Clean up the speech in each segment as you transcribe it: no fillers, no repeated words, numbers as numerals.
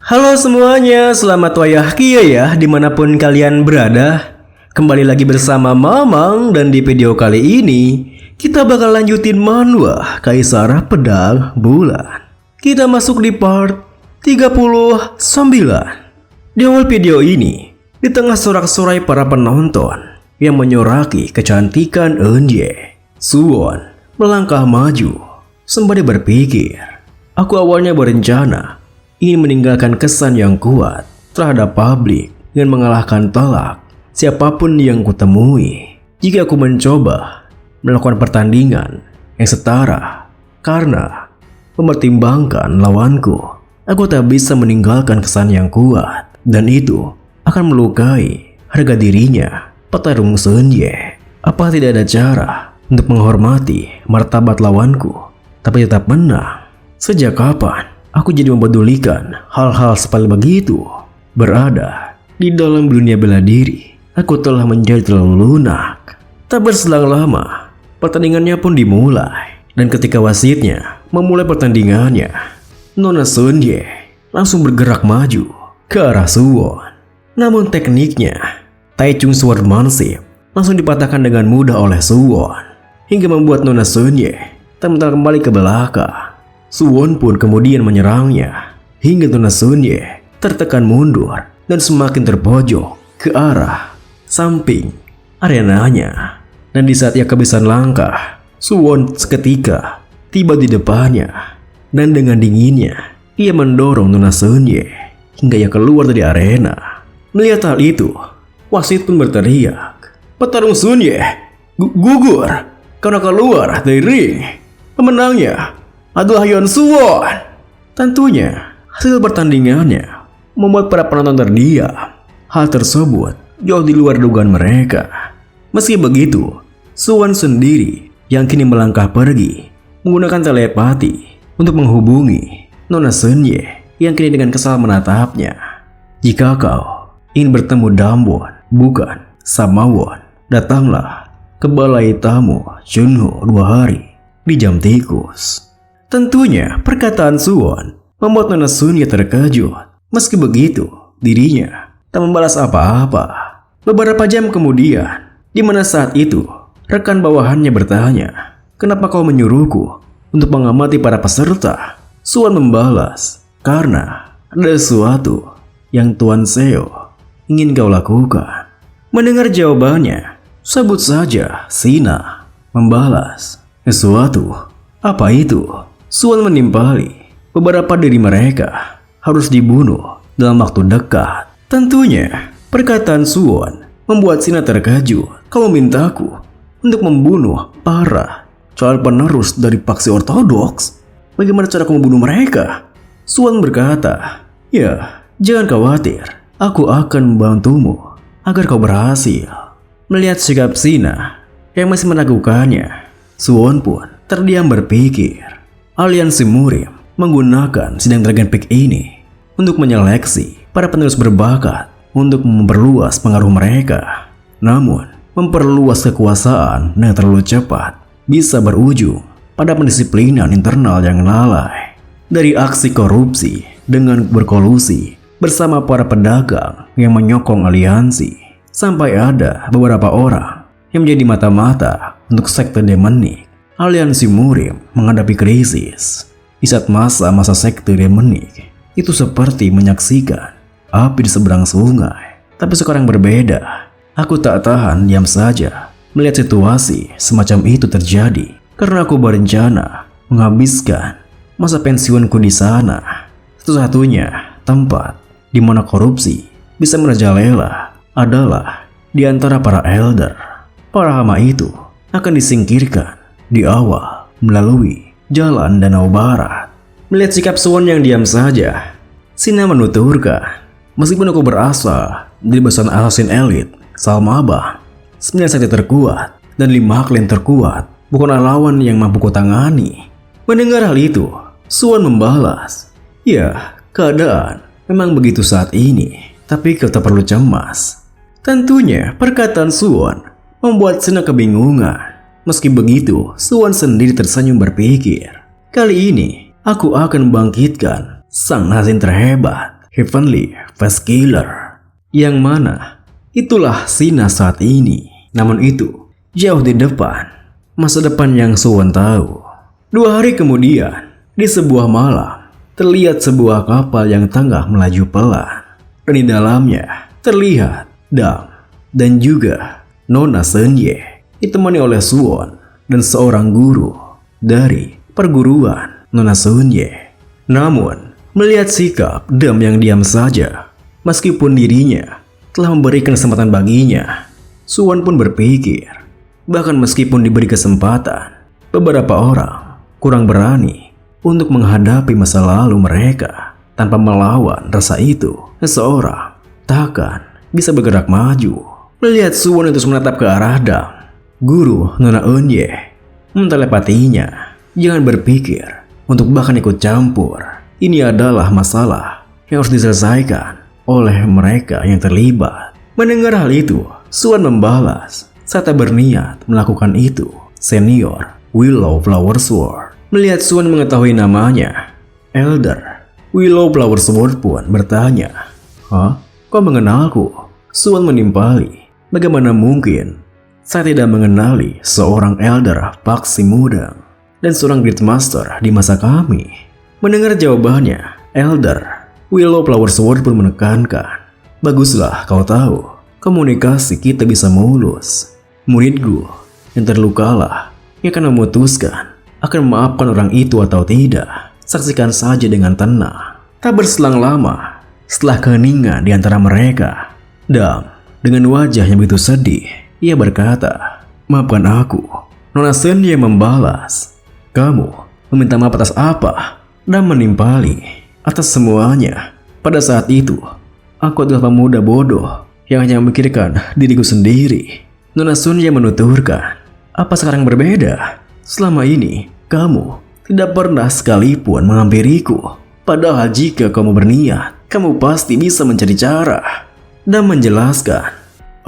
Halo semuanya, selamat wayahkia ya dimanapun kalian berada. Kembali lagi bersama Mamang dan di video kali ini kita bakal lanjutin manhwa Kaisar Pedang Bulan. Kita masuk di part 39. Di awal video ini, di tengah sorak-sorai para penonton yang menyoraki kecantikan Eunje, Suwon melangkah maju sembari berpikir, aku awalnya berencana ingin meninggalkan kesan yang kuat terhadap publik dengan mengalahkan telak siapapun yang kutemui jika aku mencoba melakukan pertandingan yang setara. Karena mempertimbangkan lawanku, aku tak bisa meninggalkan kesan yang kuat, dan itu akan melukai harga dirinya petarung Seunye. Apa tidak ada cara untuk menghormati martabat lawanku tapi tetap menang? Sejak kapan aku jadi mempedulikan hal-hal seperti begitu? Berada di dalam dunia bela diri, aku telah menjadi terlalu lunak. Tak berselang lama, pertandingannya pun dimulai. Dan ketika wasitnya memulai pertandingannya, Nona Seunye langsung bergerak maju ke arah Suwon. Namun tekniknya, Taichung Swordmanship, langsung dipatahkan dengan mudah oleh Suwon, hingga membuat Nona Seunye termental kembali ke belakang. Suwon pun kemudian menyerangnya hingga Nona Seunye tertekan mundur dan semakin terpojok ke arah samping arenanya. Dan di saat ia kehabisan langkah, Suwon seketika tiba di depannya dan dengan dinginnya ia mendorong Nona Seunye hingga ia keluar dari arena. Melihat hal itu, wasit pun berteriak, "Petarung Seunye gugur karena keluar dari ring. Pemenangnya adalah Yeon Suwon." Tentunya hasil pertandingannya membuat para penonton terdiam. Hal tersebut jauh di luar dugaan mereka. Meski begitu, Suwon sendiri yang kini melangkah pergi menggunakan telepati untuk menghubungi Nona Seunye yang kini dengan kesal menatapnya. "Jika kau ingin bertemu Dambon, bukan Samawon, datanglah ke balai tamu Junho 2 hari di jam tikus." Tentunya perkataan Suwon membuat Nona Seunye terkejut. Meski begitu, dirinya tak membalas apa-apa. Beberapa jam kemudian, di mana saat itu rekan bawahannya bertanya, "Kenapa kau menyuruhku untuk mengamati para peserta?" Suwon membalas, "Karena ada sesuatu yang Tuan Seo ingin kau lakukan." Mendengar jawabannya, sebut saja Sina membalas, "Sesuatu? Apa itu?" Suwon menimpali, beberapa dari mereka harus dibunuh dalam waktu dekat. Tentunya perkataan Suwon membuat Sina terkejut. "Kau memintaku untuk membunuh para calon penerus dari faksi ortodoks? Bagaimana cara kau membunuh mereka?" Suwon berkata, "Ya, jangan khawatir, aku akan membantumu agar kau berhasil." Melihat sikap Sina yang masih meragukannya, Suwon pun terdiam berpikir. Aliansi Murim menggunakan sidang Dragon Peak ini untuk menyeleksi para penerus berbakat untuk memperluas pengaruh mereka. Namun, memperluas kekuasaan dengan terlalu cepat bisa berujung pada pendisiplinan internal yang lalai. Dari aksi korupsi dengan berkolusi bersama para pedagang yang menyokong aliansi, sampai ada beberapa orang yang menjadi mata-mata untuk sekte demonik, aliansi Murim menghadapi krisis. Di saat masa-masa sekte demonik itu seperti menyaksikan api di seberang sungai. Tapi sekarang berbeda. Aku tak tahan diam saja melihat situasi semacam itu terjadi, karena aku berencana menghabiskan masa pensiunku di sana. Satu-satunya tempat di mana korupsi bisa merajalela adalah di antara para elder. Para hama itu akan disingkirkan di awal melalui jalan Danau Barat. Melihat sikap Suwon yang diam saja, Sina menuturkan, "Meskipun aku berasal dari barisan assassin elit Salmaba, 9 sakti terkuat dan 5 klan terkuat bukanlah lawan yang mampu kutangani." Mendengar hal itu, Suwon membalas, "Ya, keadaan memang begitu saat ini, tapi kau tak perlu cemas." Tentunya perkataan Suwon membuat Sina kebingungan. Meski begitu, Suwon sendiri tersenyum berpikir, "Kali ini aku akan membangkitkan sang assassin terhebat Heavenly Face Killer. Yang mana itulah Shina saat ini. Namun itu jauh di depan, masa depan yang Suwon tahu. 2 hari kemudian, di sebuah malam, terlihat sebuah kapal yang tengah melaju pelan. Dan di dalamnya terlihat Dam dan juga Nona Senye ditemani oleh Suwon dan seorang guru dari perguruan Nona Senye. Namun, melihat sikap Dam yang diam saja, meskipun dirinya telah memberikan kesempatan baginya, Suwon pun berpikir, bahkan meskipun diberi kesempatan, beberapa orang kurang berani untuk menghadapi masa lalu mereka. Tanpa melawan rasa itu, seseorang takkan bisa bergerak maju. Melihat Suwon terus menatap ke arah Dam, guru Nona Eunye mentelepatinya, jangan berpikir untuk bahkan ikut campur. Ini adalah masalah yang harus diselesaikan oleh mereka yang terlibat. Mendengar hal itu, Suwon membalas serta berniat melakukan itu. Senior Willow Flower Sword. Melihat Suwon mengetahui namanya, Elder Willow Flower Sword pun bertanya, "Hah? Kau mengenalku?" Suwon menimpali, "Bagaimana mungkin saya tidak mengenali seorang Elder Paksi Mudang dan seorang Gridmaster di masa kami?" Mendengar jawabannya, Elder Willow Flower Sword pun menekankan, "Baguslah kau tahu, komunikasi kita bisa mulus. Muridku yang terlukalah yang akan memutuskan akan memaafkan orang itu atau tidak. Saksikan saja dengan tenang." Tak berselang lama, setelah keheningan di antara mereka, Dam dengan wajah yang begitu sedih, ia berkata, "Maafkan aku." Nona Senye membalas, "Kamu meminta maaf atas apa?" Dam menimpali, "Atas semuanya. Pada saat itu, aku adalah pemuda bodoh yang hanya memikirkan diriku sendiri." Nona Senye menuturkan, "Apa sekarang berbeda? Selama ini, kamu tidak pernah sekalipun menghampiriku. Padahal jika kamu berniat, kamu pasti bisa mencari cara." Dan menjelaskan,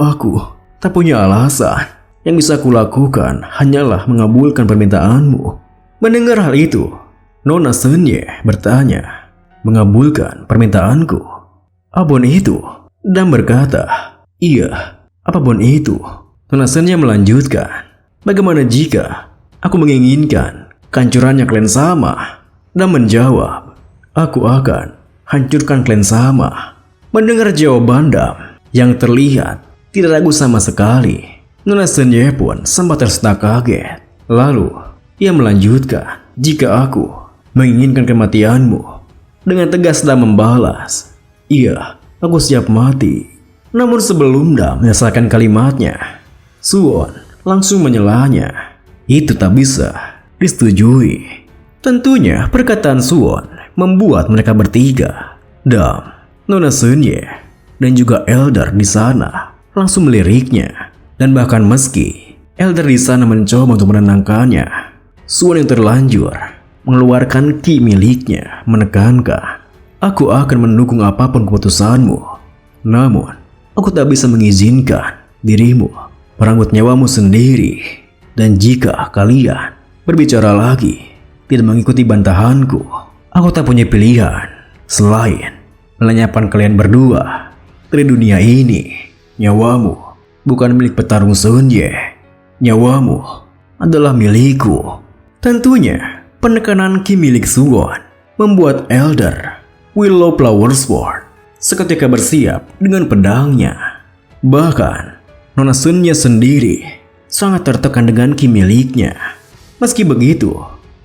"Aku tak punya alasan. Yang bisa kulakukan hanyalah mengabulkan permintaanmu." Mendengar hal itu, Nona Senye bertanya, "Mengabulkan permintaanku? Apapun itu?" Dan berkata, "Iya, apapun itu." Nona Senye melanjutkan, "Bagaimana jika aku menginginkan kehancurannya klan Sama?" Dan menjawab, "Aku akan hancurkan klan Sama." Mendengar jawaban Dam yang terlihat tidak ragu sama sekali, Nona Senye pun sempat tersentak kaget. Lalu ia melanjutkan, "Jika aku menginginkan kematianmu." Dengan tegas Dam membalas, "Iya, aku siap mati." Namun sebelum Dam menyelesaikan kalimatnya, Suwon langsung menyelanya. Itu tak bisa disetujui. Tentunya perkataan Suwon membuat mereka bertiga, Dam, Nona Senye, dan juga Elder di sana langsung meliriknya. Dan bahkan meski Elder di sana mencoba untuk menenangkannya, Suwon yang terlanjur mengeluarkan ki miliknya menekankan, "Aku akan mendukung apapun keputusanmu. Namun, aku tak bisa mengizinkan dirimu merenggut nyawamu sendiri. Dan jika kalian berbicara lagi, tidak mengikuti bantahanku, aku tak punya pilihan selain melenyapkan kalian berdua dari dunia ini. Nyawamu bukan milik petarung Senye. Nyawamu adalah milikku." Tentunya, penekanan ki milik Suwon membuat Elder Willow Flower Sword seketika bersiap dengan pedangnya. Bahkan, Nona Senye sendiri sangat tertekan dengan ki miliknya. Meski begitu,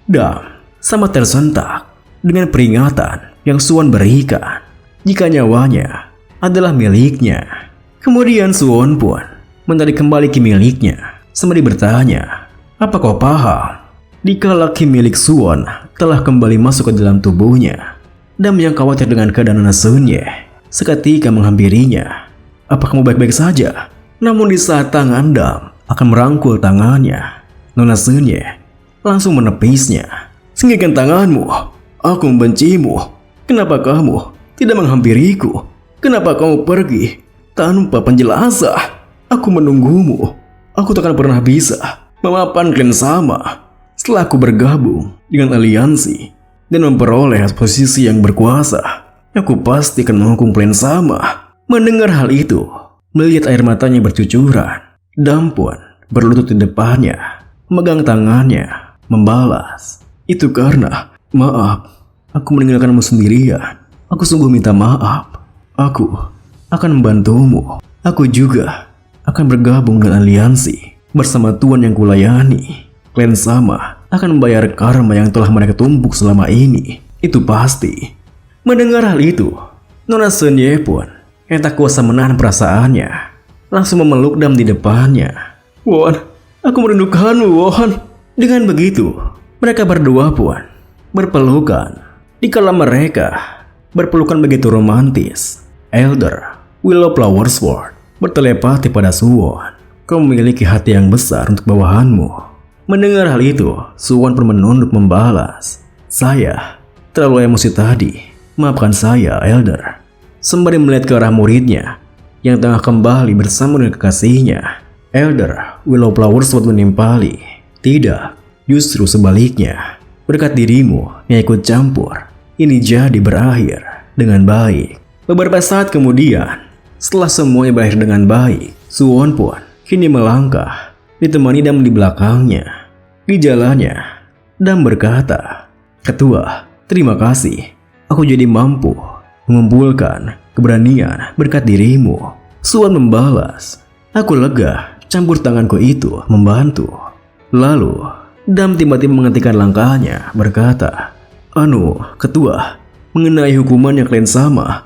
Dam sangat tersentak dengan peringatan yang Suwon berikan jika nyawanya adalah miliknya. Kemudian Suwon pun menarik kembali ki miliknya sembari bertanya, "Apa kau paham? Dikala ki milik Suwon telah kembali masuk ke dalam tubuhnya, Dam yang khawatir dengan keadaan Nona Senye seketika menghampirinya. Apa kamu baik-baik saja?" Namun di saat tangan Dam akan merangkul tangannya, Nona Senye langsung menepisnya. "Singkirkan tanganmu. Aku membencimu. Kenapa kamu tidak menghampiriku? Kenapa kamu pergi tanpa penjelasan? Aku menunggumu. Aku tak akan pernah bisa memaafkan klan Sama setelah aku bergabung dengan aliansi dan memperoleh posisi yang berkuasa. Aku pasti akan menghukum Clan Sama. Mendengar hal itu, melihat air matanya bercucuran, Dam pun berlutut di depannya, memegang tangannya, membalas. Itu karena, maaf, aku meninggalkanmu sendirian. Aku sungguh minta maaf. Aku akan membantumu. Aku juga akan bergabung dengan aliansi bersama tuan yang kulayani. Clan Sama akan membayar karma yang telah mereka tumpuk selama ini. Itu pasti. Mendengar hal itu, Nona Senye pun yang tak kuasa menahan perasaannya langsung memeluk Dam di depannya. Won, aku merindukanmu, Won. Dengan begitu, mereka berdua pun berpelukan. Dikala mereka berpelukan begitu romantis, Elder Willow Flowersworth bertelepati pada Suwon. Kau memiliki hati yang besar untuk bawahanmu. Mendengar hal itu, Suwon pun menunduk membalas. Saya terlalu emosi tadi. Maafkan saya, Elder. Sembari melihat ke arah muridnya yang tengah kembali bersama dengan kekasihnya, Elder Willow Flowersworth menimpali. Tidak, justru sebaliknya. Berkat dirimu yang ikut campur, ini jadi berakhir dengan baik. Beberapa saat kemudian, setelah semuanya berakhir dengan baik, Suwon pun kini melangkah, ditemani Dam di belakangnya. Di jalannya, Dam berkata, Ketua, terima kasih. Aku jadi mampu mengumpulkan keberanian berkat dirimu. Suwon membalas, aku lega, campur tanganku itu membantu. Lalu, Dam tiba-tiba menghentikan langkahnya, berkata, Ketua, mengenai hukuman yang Clan Sama,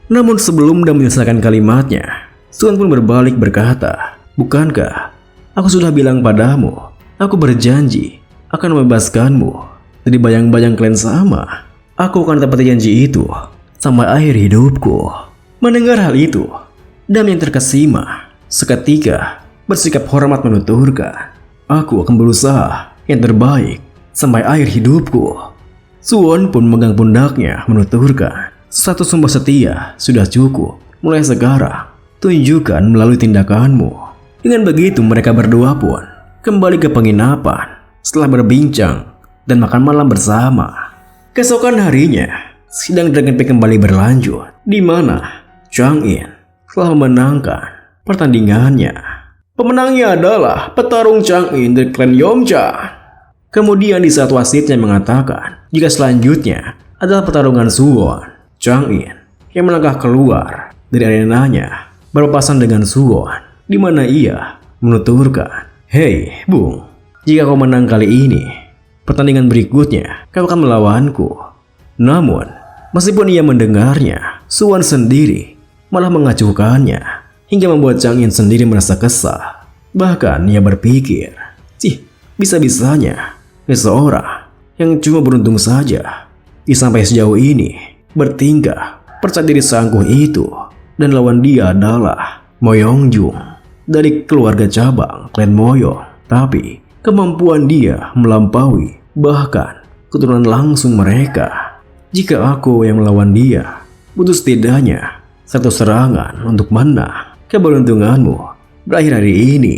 Namun sebelum Dam menyelesaikan kalimatnya, Suwon pun berbalik berkata, bukankah aku sudah bilang padamu, aku berjanji akan membebaskanmu dari bayang-bayang Clan Sama. Aku akan tepati janji itu sampai akhir hidupku. Mendengar hal itu, Dam yang terkesima seketika bersikap hormat menuturkan, aku akan berusaha yang terbaik sampai akhir hidupku. Suwon pun memegang pundaknya menuturkan, satu sumpah setia sudah cukup. Mulai sekarang, tunjukkan melalui tindakanmu. Dengan begitu mereka berdua pun kembali ke penginapan setelah berbincang dan makan malam bersama. Keesokan harinya, sidang Dragon Peak kembali berlanjut, di mana Chang'in telah memenangkan pertandingannya. Pemenangnya adalah petarung Chang'in dari klan Yongcha. Kemudian di saat wasitnya mengatakan jika selanjutnya adalah pertarungan Suwon, Chang'in yang melangkah keluar dari arenanya berpapasan dengan Suwon, di mana ia menuturkan, hei Bung, jika kau menang kali ini, pertandingan berikutnya kau akan melawanku. Namun meskipun ia mendengarnya, Suwon sendiri malah mengacuhkannya hingga membuat Chang'in sendiri merasa kesal. Bahkan ia berpikir, bisa-bisanya seseorang yang cuma beruntung saja sampai sejauh ini bertingkah percaya diri seangkuh itu, dan lawan dia adalah Moyongjung dari keluarga cabang klan Moyong. Tapi kemampuan dia melampaui bahkan keturunan langsung mereka. Jika aku yang melawan dia, butuh setidaknya satu serangan untuk menang. Keberuntunganmu berakhir hari ini.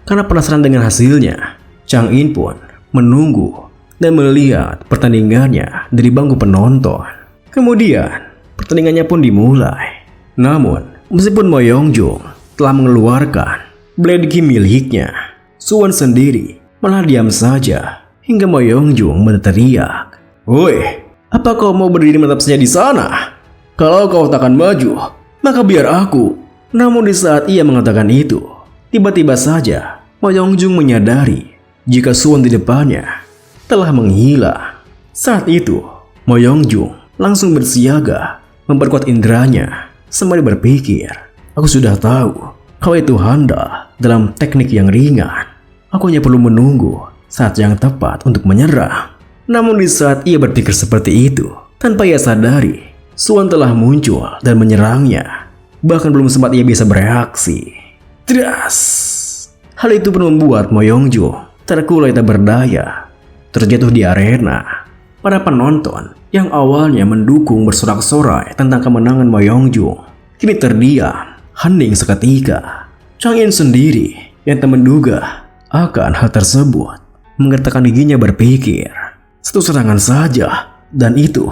Karena penasaran dengan hasilnya, Chang'in pun menunggu dan melihat pertandingannya dari bangku penonton. Kemudian pertandingannya pun dimulai. Namun meskipun Moyongjung telah mengeluarkan blade ki miliknya, Suwon sendiri malah diam saja hingga Moyongjung berteriak, woi, apa kau mau berdiri menetap saja di sana? Kalau kau takkan maju, maka biar aku. Namun di saat ia mengatakan itu, tiba-tiba saja Moyongjung menyadari jika Suwon di depannya telah menghilang. Saat itu Moyongjung langsung bersiaga memperkuat inderanya sembari berpikir, aku sudah tahu kau itu handal dalam teknik yang ringan. Aku hanya perlu menunggu saat yang tepat untuk menyerang. Namun di saat ia berpikir seperti itu, tanpa ia sadari, Suwon telah muncul dan menyerangnya. Bahkan belum sempat ia bisa bereaksi, Tras! Hal itu pun membuat Moyongjung terkulai tak berdaya, terjatuh di arena. Para penonton yang awalnya mendukung bersorak-sorai tentang kemenangan Moyongjung kini terdiam, hening seketika. Chang'in sendiri yang tak menduga akan hal tersebut menggertakkan giginya berpikir, satu serangan saja Dan itu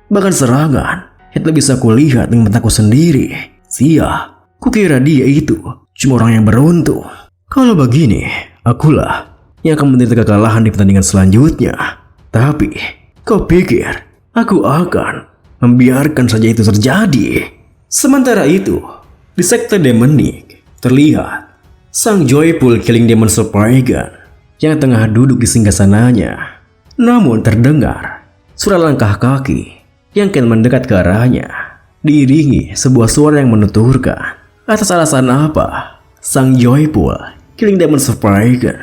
bahkan serangan yang tak bisa kulihat dengan mataku sendiri. Sia, kukira dia itu cuma orang yang beruntung. Kalau begini, akulah yang akan menderita kekalahan di pertandingan selanjutnya. Tapi, kau pikir aku akan membiarkan saja itu terjadi? Sementara itu, di sekte demonik terlihat sang Joyful Killing Demon Dragon yang tengah duduk di singgasananya. Namun terdengar suara langkah kaki yang kian mendekat ke arahnya, diiringi sebuah suara yang menuturkan atas alasan apa sang Joyful Killing Demon Dragon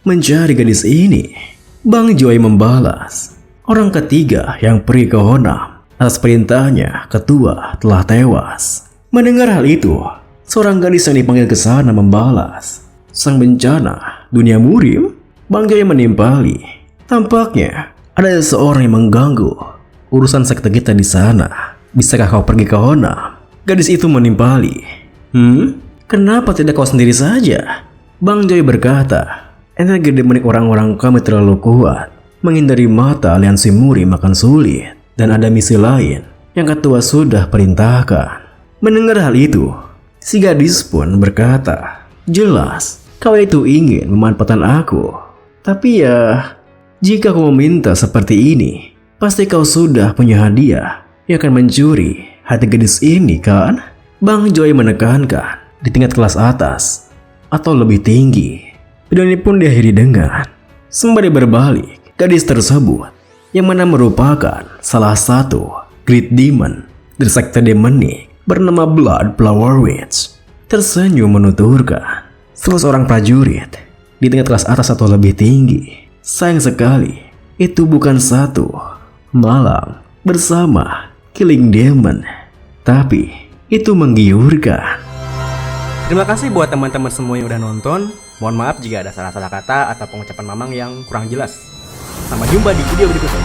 mencari gadis ini. Bang Joy membalas, orang ketiga yang pergi ke Honam atas perintahnya ketua telah tewas. Mendengar hal itu, seorang gadis yang dipanggil ke sana membalas, sang bencana dunia murim. Bang Joy menimpali, tampaknya ada seseorang yang mengganggu urusan sekte kita di sana. Bisakah kau pergi ke Honam? Gadis itu menimpali. Kenapa tidak kau sendiri saja? Bang Joy berkata, energi demonik orang-orang kami terlalu kuat. Menghindari mata aliansi murim akan sulit. Dan ada misi lain yang ketua sudah perintahkan. Mendengar hal itu, si gadis pun berkata, jelas kau itu ingin memanfaatkan aku. Tapi ya, jika kau meminta seperti ini, pasti kau sudah punya hadiah yang akan mencuri hati gadis ini kan? Bang Joy menekankan di tingkat kelas atas atau lebih tinggi. Video ini pun diakhiri dengan sembari berbalik gadis tersebut yang mana merupakan salah satu Great Demon dari sekte demonik bernama Blood Flower Witch tersenyum menuturkan, salah seorang prajurit di tingkat kelas atas atau lebih tinggi. Sayang sekali, itu bukan satu malam bersama Killing Demon, tapi itu menggiurkan. Terima kasih buat teman-teman semua yang udah nonton. Mohon maaf jika ada salah-salah kata atau pengucapan Mamang yang kurang jelas. Sampai jumpa di video berikutnya.